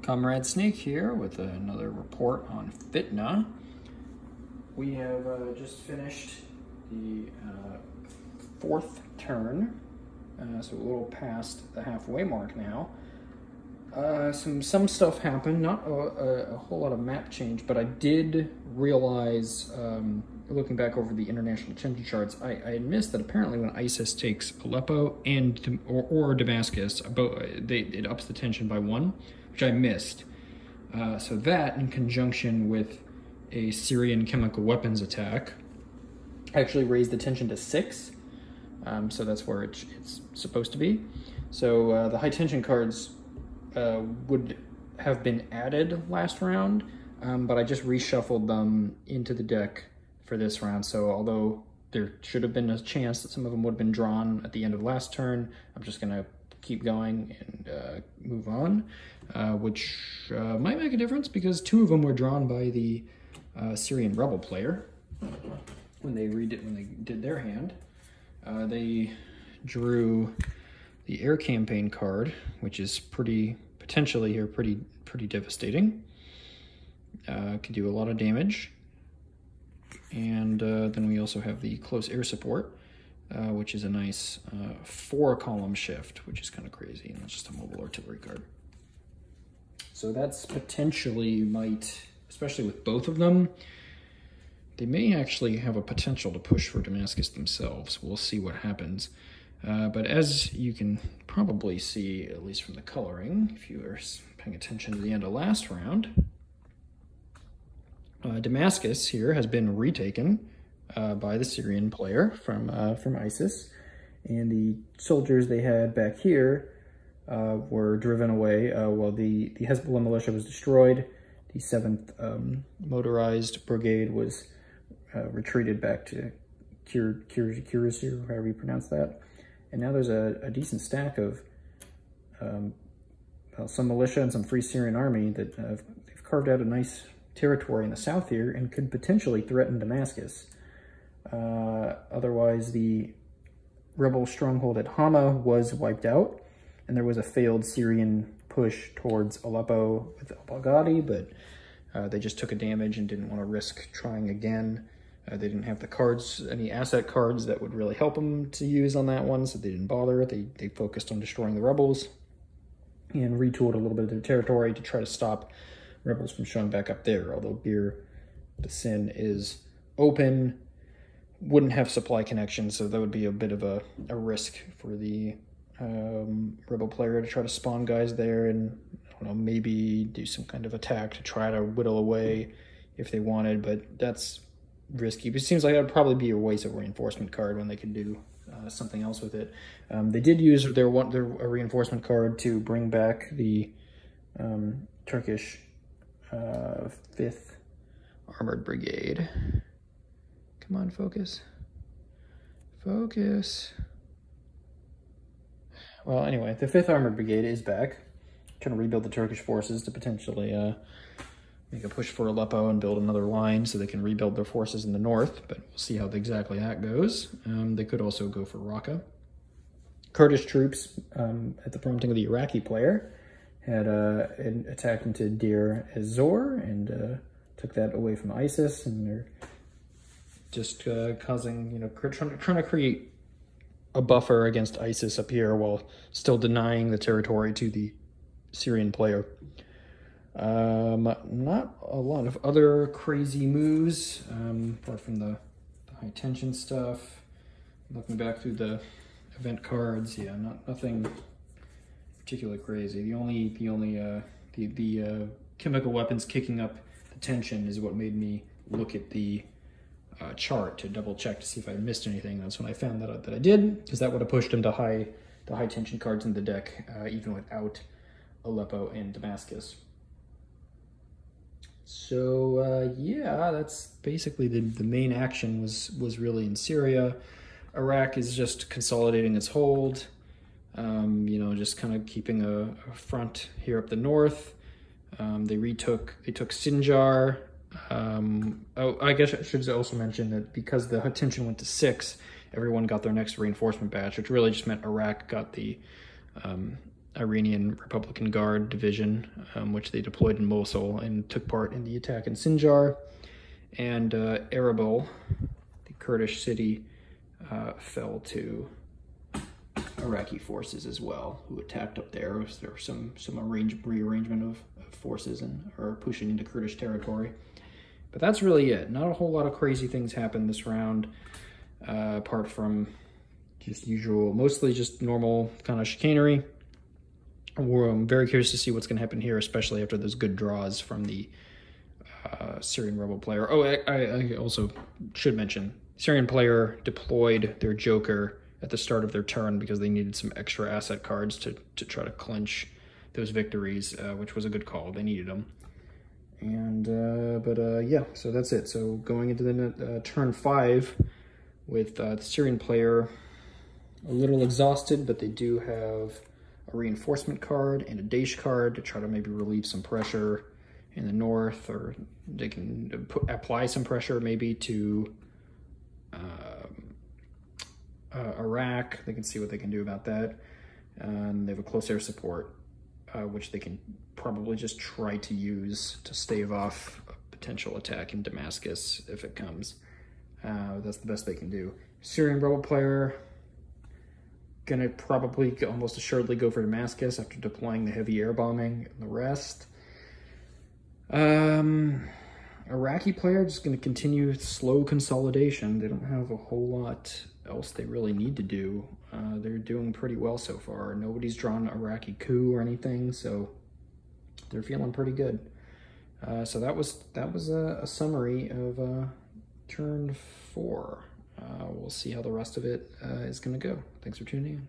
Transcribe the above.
Comrade Snake here with another report on Fitna. We have just finished the fourth turn, so a little past the halfway mark now. Some stuff happened, not a whole lot of map change, but I did realize, looking back over the international tension charts, I had missed that apparently when ISIS takes Aleppo and or Damascus, it ups the tension by 1, which I missed. So that, in conjunction with a Syrian chemical weapons attack, actually raised the tension to 6. So that's where it's supposed to be. So the high tension cards would have been added last round, but I just reshuffled them into the deck for this round. So although there should have been a chance that some of them would have been drawn at the end of last turn, I'm just gonna keep going and move on, which might make a difference because 2 of them were drawn by the Syrian rebel player when they did their hand. They drew the air campaign card, which is potentially pretty devastating. Could do a lot of damage. And then we also have the close air support, which is a nice 4-column shift, which is kind of crazy, and that's just a mobile artillery card. So that's potentially especially with both of them, they may actually have a potential to push for Damascus themselves. We'll see what happens. But as you can probably see, at least from the coloring, if you were paying attention to the end of last round, Damascus here has been retaken by the Syrian player from ISIS, and the soldiers they had back here were driven away while the Hezbollah militia was destroyed. The 7th Motorized Brigade was retreated back to Kirisir, however you pronounce that. And now there's a decent stack of some militia and some Free Syrian Army that they've carved out a nice territory in the south here and could potentially threaten Damascus. Otherwise, the rebel stronghold at Hama was wiped out, and there was a failed Syrian push towards Aleppo with al-Baghdadi, but they just took a damage and didn't want to risk trying again. They didn't have the cards, any asset cards that would really help them to use on that one, so they didn't bother. They focused on destroying the rebels and retooled a little bit of their territory to try to stop rebels from showing back up there. Although Bir Basin is open, wouldn't have supply connections, so that would be a bit of a risk for the rebel player to try to spawn guys there and, I don't know, maybe do some kind of attack to try to whittle away if they wanted, but that's risky. But it seems like that would probably be a waste of a reinforcement card when they could do something else with it. They did use their reinforcement card to bring back the Turkish 5th Armored Brigade. Come on, focus. Focus. Well, anyway, the 5th Armored Brigade is back, trying to rebuild the Turkish forces to potentially make a push for Aleppo and build another line so they can rebuild their forces in the north, but we'll see how exactly that goes. They could also go for Raqqa. Kurdish troops, at the prompting of the Iraqi player, had attacked into Deir ez-Zor and took that away from ISIS, and they're just causing, trying to create a buffer against ISIS up here while still denying the territory to the Syrian player. Not a lot of other crazy moves, apart from the high tension stuff. Looking back through the event cards, yeah, nothing particularly crazy. The chemical weapons kicking up the tension is what made me look at the chart to double check to see if I missed anything. That's when I found that I did, because that would have pushed him to the high tension cards in the deck, even without Aleppo and Damascus. So yeah, that's basically the main action was really in Syria. Iraq is just consolidating its hold, just kind of keeping a front here up the north. They took Sinjar. I guess I should also mention that because the tension went to 6, everyone got their next reinforcement batch, which really just meant Iraq got the Iranian Republican Guard division, which they deployed in Mosul and took part in the attack in Sinjar. And Erbil, the Kurdish city, fell to Iraqi forces as well, who attacked up there. There was some rearrangement of forces or pushing into Kurdish territory. But that's really it. Not a whole lot of crazy things happened this round, apart from just usual, mostly just normal kind of chicanery. I'm very curious to see what's going to happen here, especially after those good draws from the Syrian rebel player. Oh, I also should mention, Syrian player deployed their Joker at the start of their turn because they needed some extra asset cards to try to clinch those victories, which was a good call. They needed them. And, yeah, so that's it. So going into the turn 5 with the Syrian player a little exhausted, but they do have a reinforcement card and a Daesh card to try to maybe relieve some pressure in the north, or they can apply some pressure maybe to Iraq. They can see what they can do about that. They have a close air support, which they can probably just try to use to stave off a potential attack in Damascus if it comes. That's the best they can do. Syrian rebel player gonna probably almost assuredly go for Damascus after deploying the heavy air bombing and the rest. Iraqi player just gonna continue slow consolidation. They don't have a whole lot else they really need to do. They're doing pretty well so far. Nobody's drawn Iraqi coup or anything, so they're feeling pretty good. So that was a summary of turn 4. We'll see how the rest of it is going to go. Thanks for tuning in.